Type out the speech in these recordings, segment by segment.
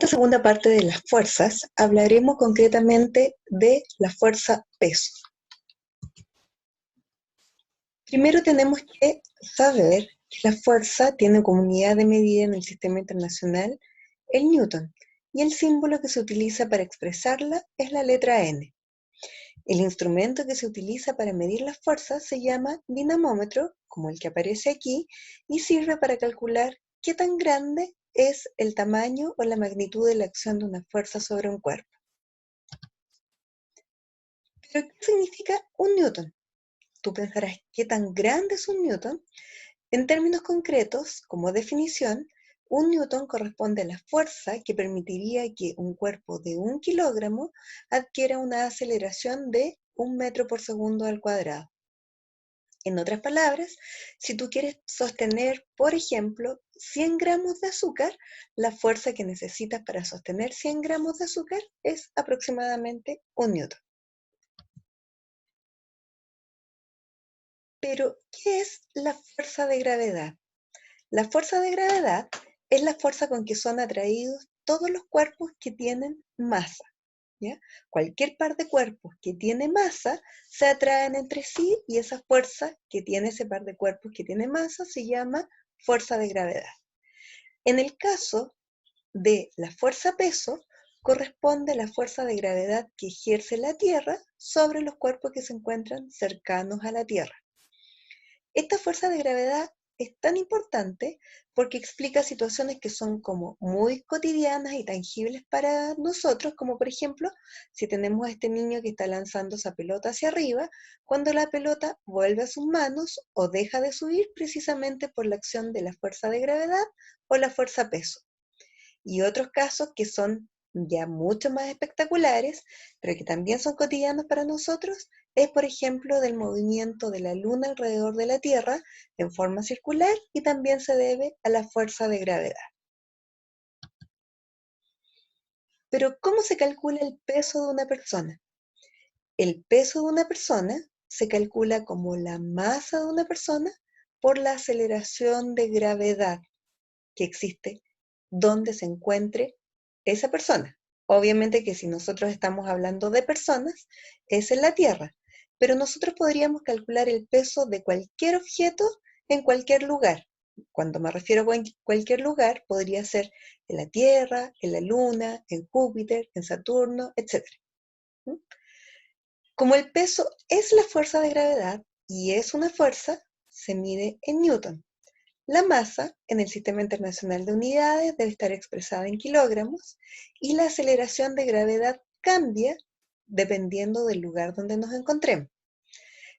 esta segunda parte de las fuerzas hablaremos concretamente de la fuerza peso. Primero tenemos que saber que la fuerza tiene como unidad de medida en el sistema internacional el newton, y el símbolo que se utiliza para expresarla es la letra N. El instrumento que se utiliza para medir las fuerzas se llama dinamómetro, como el que aparece aquí, y sirve para calcular qué tan grande es el tamaño o la magnitud de la acción de una fuerza sobre un cuerpo. ¿Pero qué significa un newton? Tú pensarás, ¿qué tan grande es un newton? En términos concretos, como definición, un newton corresponde a la fuerza que permitiría que un cuerpo de 1 kilogramo adquiera una aceleración de 1 metro por segundo al cuadrado. En otras palabras, si tú quieres sostener, por ejemplo, 100 gramos de azúcar, la fuerza que necesitas para sostener 100 gramos de azúcar es aproximadamente 1 newton. Pero, ¿qué es la fuerza de gravedad? La fuerza de gravedad es la fuerza con que son atraídos todos los cuerpos que tienen masa, ¿ya? Cualquier par de cuerpos que tiene masa se atraen entre sí y esa fuerza que tiene ese par de cuerpos que tiene masa se llama fuerza de gravedad. En el caso de la fuerza peso, corresponde a la fuerza de gravedad que ejerce la Tierra sobre los cuerpos que se encuentran cercanos a la Tierra. Esta fuerza de gravedad es tan importante porque explica situaciones que son como muy cotidianas y tangibles para nosotros, como por ejemplo, si tenemos a este niño que está lanzando esa pelota hacia arriba, cuando la pelota vuelve a sus manos o deja de subir precisamente por la acción de la fuerza de gravedad o la fuerza peso. Y otros casos que son ya mucho más espectaculares, pero que también son cotidianos para nosotros, es por ejemplo del movimiento de la Luna alrededor de la Tierra en forma circular y también se debe a la fuerza de gravedad. Pero ¿cómo se calcula el peso de una persona? El peso de una persona se calcula como la masa de una persona por la aceleración de gravedad que existe donde se encuentre esa persona. Obviamente que si nosotros estamos hablando de personas, es en la Tierra, pero nosotros podríamos calcular el peso de cualquier objeto en cualquier lugar. Cuando me refiero a cualquier lugar, podría ser en la Tierra, en la Luna, en Júpiter, en Saturno, etc. Como el peso es la fuerza de gravedad y es una fuerza, se mide en newton. La masa en el Sistema Internacional de Unidades debe estar expresada en kilogramos y la aceleración de gravedad cambia dependiendo del lugar donde nos encontremos.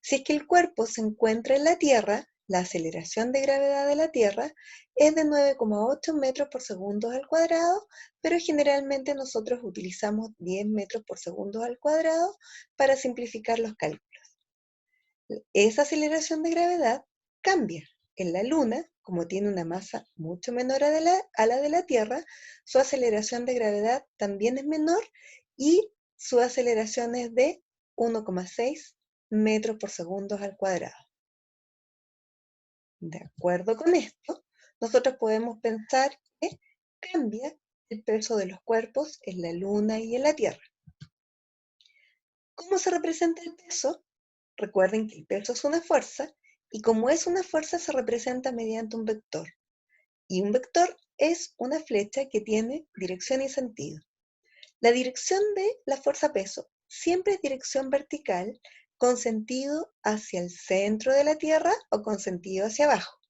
Si es que el cuerpo se encuentra en la Tierra, la aceleración de gravedad de la Tierra es de 9,8 metros por segundo al cuadrado, pero generalmente nosotros utilizamos 10 metros por segundo al cuadrado para simplificar los cálculos. Esa aceleración de gravedad cambia. En la Luna, como tiene una masa mucho menor a la de la Tierra, su aceleración de gravedad también es menor y su aceleración es de 1,6 metros por segundo al cuadrado. De acuerdo con esto, nosotros podemos pensar que cambia el peso de los cuerpos en la Luna y en la Tierra. ¿Cómo se representa el peso? Recuerden que el peso es una fuerza y como es una fuerza se representa mediante un vector. Y un vector es una flecha que tiene dirección y sentido. La dirección de la fuerza peso siempre es dirección vertical con sentido hacia el centro de la Tierra o con sentido hacia abajo.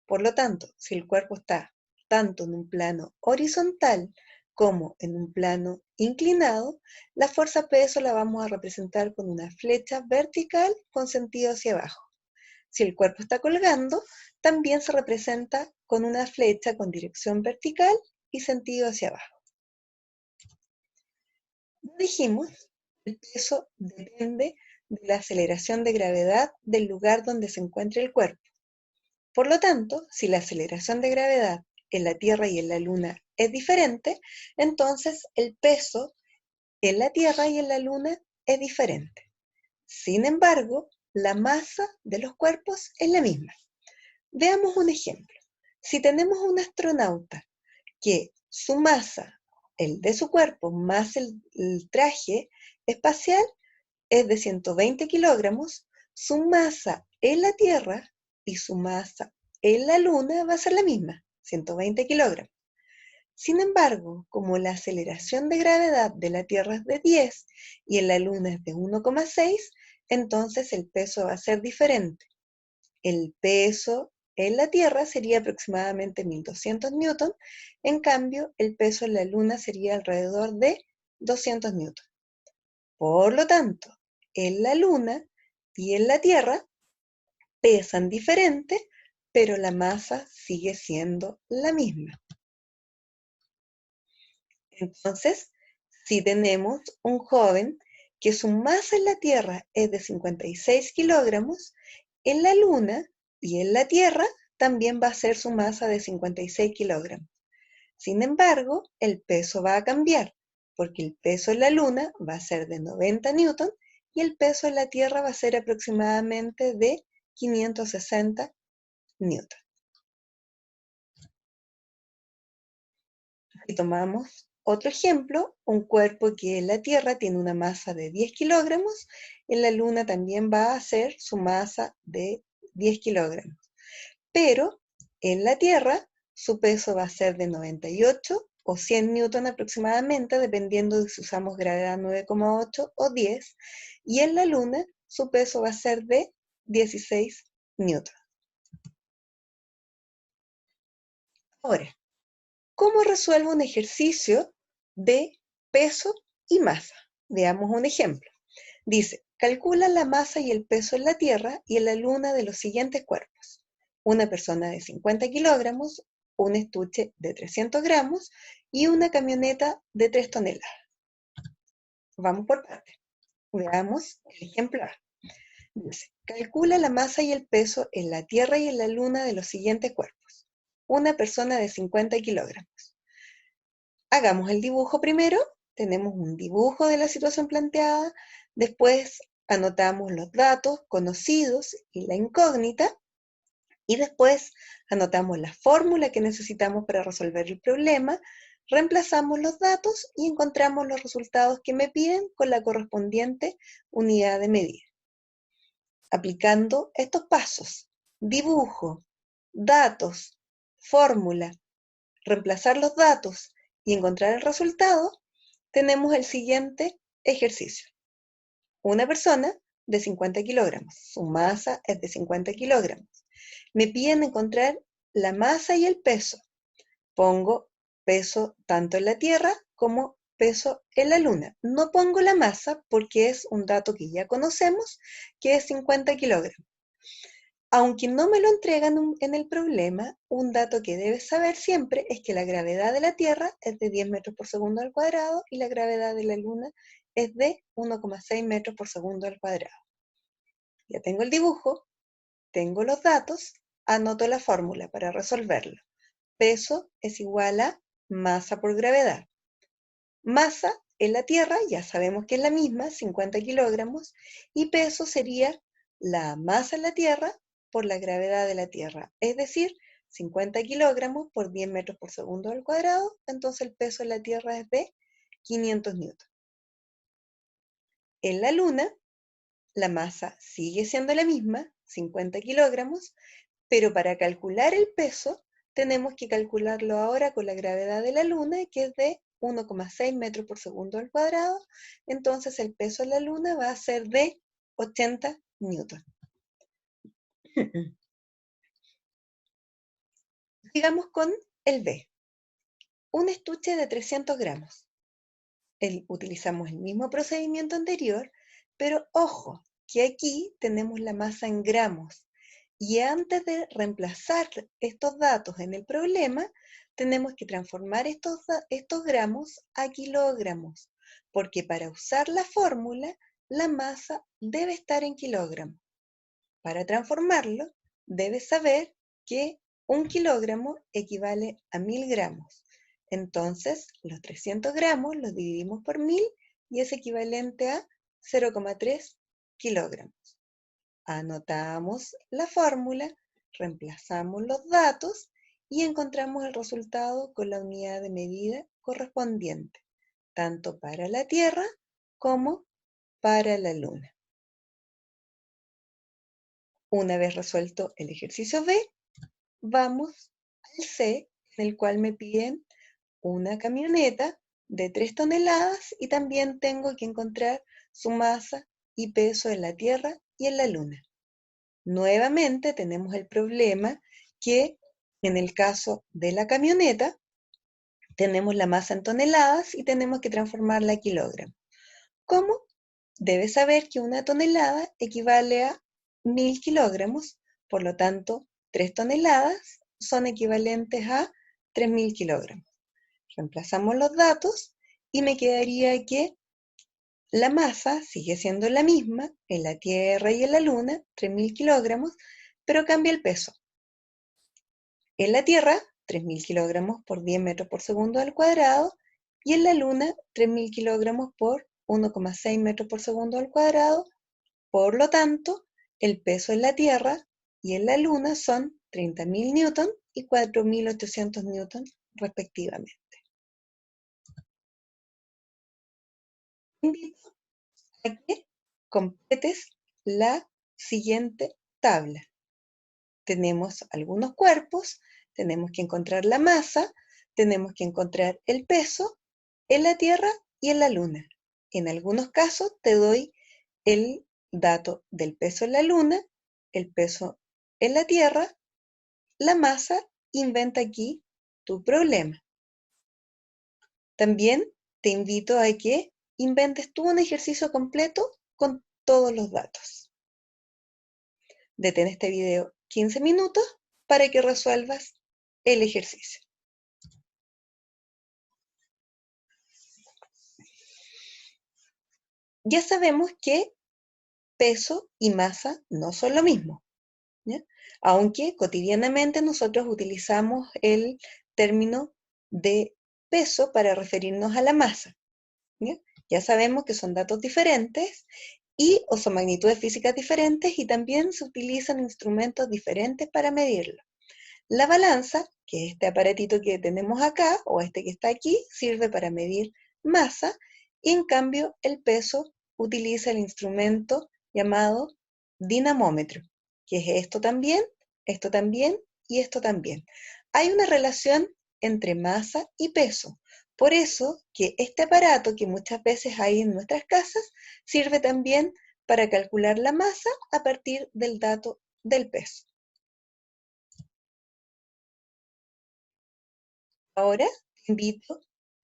Por lo tanto, si el cuerpo está tanto en un plano horizontal como en un plano inclinado, la fuerza peso la vamos a representar con una flecha vertical con sentido hacia abajo. Si el cuerpo está colgando, también se representa con una flecha con dirección vertical y sentido hacia abajo. Dijimos, el peso depende de la aceleración de gravedad del lugar donde se encuentra el cuerpo. Por lo tanto, si la aceleración de gravedad en la Tierra y en la Luna es diferente, entonces el peso en la Tierra y en la Luna es diferente. Sin embargo, la masa de los cuerpos es la misma. Veamos un ejemplo. Si tenemos un astronauta que su masa el de su cuerpo más el traje espacial es de 120 kilogramos, su masa en la Tierra y su masa en la Luna va a ser la misma, 120 kilogramos. Sin embargo, como la aceleración de gravedad de la Tierra es de 10 y en la Luna es de 1,6, entonces el peso va a ser diferente. El peso en la Tierra sería aproximadamente 1200 newton, en cambio el peso en la Luna sería alrededor de 200 newton. Por lo tanto, en la Luna y en la Tierra pesan diferente, pero la masa sigue siendo la misma. Entonces, si tenemos un joven que su masa en la Tierra es de 56 kilogramos, en la Luna y en la Tierra también va a ser su masa de 56 kilogramos. Sin embargo, el peso va a cambiar, porque el peso en la Luna va a ser de 90 newton y el peso en la Tierra va a ser aproximadamente de 560 newton. Y tomamos otro ejemplo, un cuerpo que en la Tierra tiene una masa de 10 kilogramos, en la Luna también va a ser su masa de 10 kilogramos. Pero en la Tierra su peso va a ser de 98 o 100 newton aproximadamente, dependiendo de si usamos gravedad 9,8 o 10, y en la Luna su peso va a ser de 16 newton. Ahora, ¿cómo resuelvo un ejercicio de peso y masa? Veamos un ejemplo. Dice, calcula la masa y el peso en la Tierra y en la Luna de los siguientes cuerpos. Una persona de 50 kilogramos, un estuche de 300 gramos y una camioneta de 3 toneladas. Vamos por partes. Veamos el ejemplo A. Dice, calcula la masa y el peso en la Tierra y en la Luna de los siguientes cuerpos. Una persona de 50 kilogramos. Hagamos el dibujo primero. Tenemos un dibujo de la situación planteada. Después anotamos los datos conocidos y la incógnita. Y después anotamos la fórmula que necesitamos para resolver el problema. Reemplazamos los datos y encontramos los resultados que me piden con la correspondiente unidad de medida. Aplicando estos pasos, dibujo, datos, fórmula, reemplazar los datos y encontrar el resultado, tenemos el siguiente ejercicio. Una persona de 50 kilogramos, su masa es de 50 kilogramos. Me piden encontrar la masa y el peso. Pongo peso tanto en la Tierra como peso en la Luna. No pongo la masa porque es un dato que ya conocemos, que es 50 kilogramos. Aunque no me lo entregan en el problema, un dato que debes saber siempre es que la gravedad de la Tierra es de 10 metros por segundo al cuadrado y la gravedad de la Luna es de 1,6 metros por segundo al cuadrado. Ya tengo el dibujo, tengo los datos, anoto la fórmula para resolverlo. Peso es igual a masa por gravedad. Masa en la Tierra, ya sabemos que es la misma, 50 kilogramos, y peso sería la masa en la Tierra por la gravedad de la Tierra, es decir, 50 kilogramos por 10 metros por segundo al cuadrado, entonces el peso en la Tierra es de 500 newton. En la Luna, la masa sigue siendo la misma, 50 kilogramos, pero para calcular el peso, tenemos que calcularlo ahora con la gravedad de la Luna, que es de 1,6 metros por segundo al cuadrado, entonces el peso en la Luna va a ser de 80 newton. Sigamos con el B. Un estuche de 300 gramos. Utilizamos el mismo procedimiento anterior, pero ojo, que aquí tenemos la masa en gramos. Y antes de reemplazar estos datos en el problema, tenemos que transformar estos gramos a kilogramos, porque para usar la fórmula, la masa debe estar en kilogramos. Para transformarlo, debes saber que 1 kilogramo equivale a 1000 gramos. Entonces, los 300 gramos los dividimos por 1000 y es equivalente a 0,3 kilogramos. Anotamos la fórmula, reemplazamos los datos y encontramos el resultado con la unidad de medida correspondiente, tanto para la Tierra como para la Luna. Una vez resuelto el ejercicio B, vamos al C, en el cual me piden una camioneta de 3 toneladas y también tengo que encontrar su masa y peso en la Tierra y en la Luna. Nuevamente tenemos el problema que en el caso de la camioneta tenemos la masa en toneladas y tenemos que transformarla a kilogramos. ¿Cómo? Debes saber que una tonelada equivale a 1000 kilogramos, por lo tanto, 3 toneladas son equivalentes a 3000 kilogramos. Reemplazamos los datos y me quedaría que la masa sigue siendo la misma en la Tierra y en la Luna, 3000 kilogramos, pero cambia el peso. En la Tierra, 3000 kilogramos por 10 metros por segundo al cuadrado, y en la Luna, 3000 kilogramos por 1,6 metros por segundo al cuadrado. Por lo tanto, el peso en la Tierra y en la Luna son 30.000 newton y 4.800 newton respectivamente. Te invito a que completes la siguiente tabla. Tenemos algunos cuerpos, tenemos que encontrar la masa, tenemos que encontrar el peso en la Tierra y en la Luna. En algunos casos te doy el dato del peso en la Luna, el peso en la Tierra, la masa. Inventa aquí tu problema. También te invito a que inventes tú un ejercicio completo con todos los datos. Detén este video 15 minutos para que resuelvas el ejercicio. Ya sabemos que peso y masa no son lo mismo, ¿ya? Aunque cotidianamente nosotros utilizamos el término de peso para referirnos a la masa, ¿ya? Ya sabemos que son datos diferentes o son magnitudes físicas diferentes y también se utilizan instrumentos diferentes para medirlo. La balanza, que es este aparatito que tenemos acá, o este que está aquí, sirve para medir masa, y en cambio el peso utiliza el instrumento llamado dinamómetro, que es esto también y esto también. Hay una relación entre masa y peso. Por eso que este aparato que muchas veces hay en nuestras casas sirve también para calcular la masa a partir del dato del peso. Ahora te invito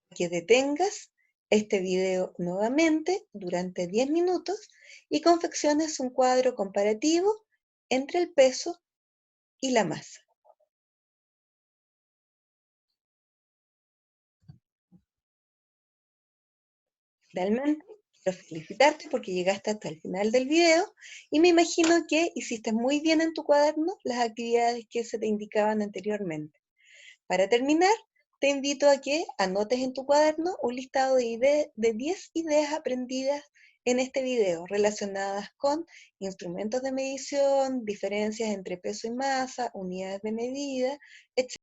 a que detengas este video nuevamente durante 10 minutos y confecciones un cuadro comparativo entre el peso y la masa. Finalmente, quiero felicitarte porque llegaste hasta el final del video y me imagino que hiciste muy bien en tu cuaderno las actividades que se te indicaban anteriormente. Para terminar, te invito a que anotes en tu cuaderno un listado de 10 ideas aprendidas en este video relacionadas con instrumentos de medición, diferencias entre peso y masa, unidades de medida, etc.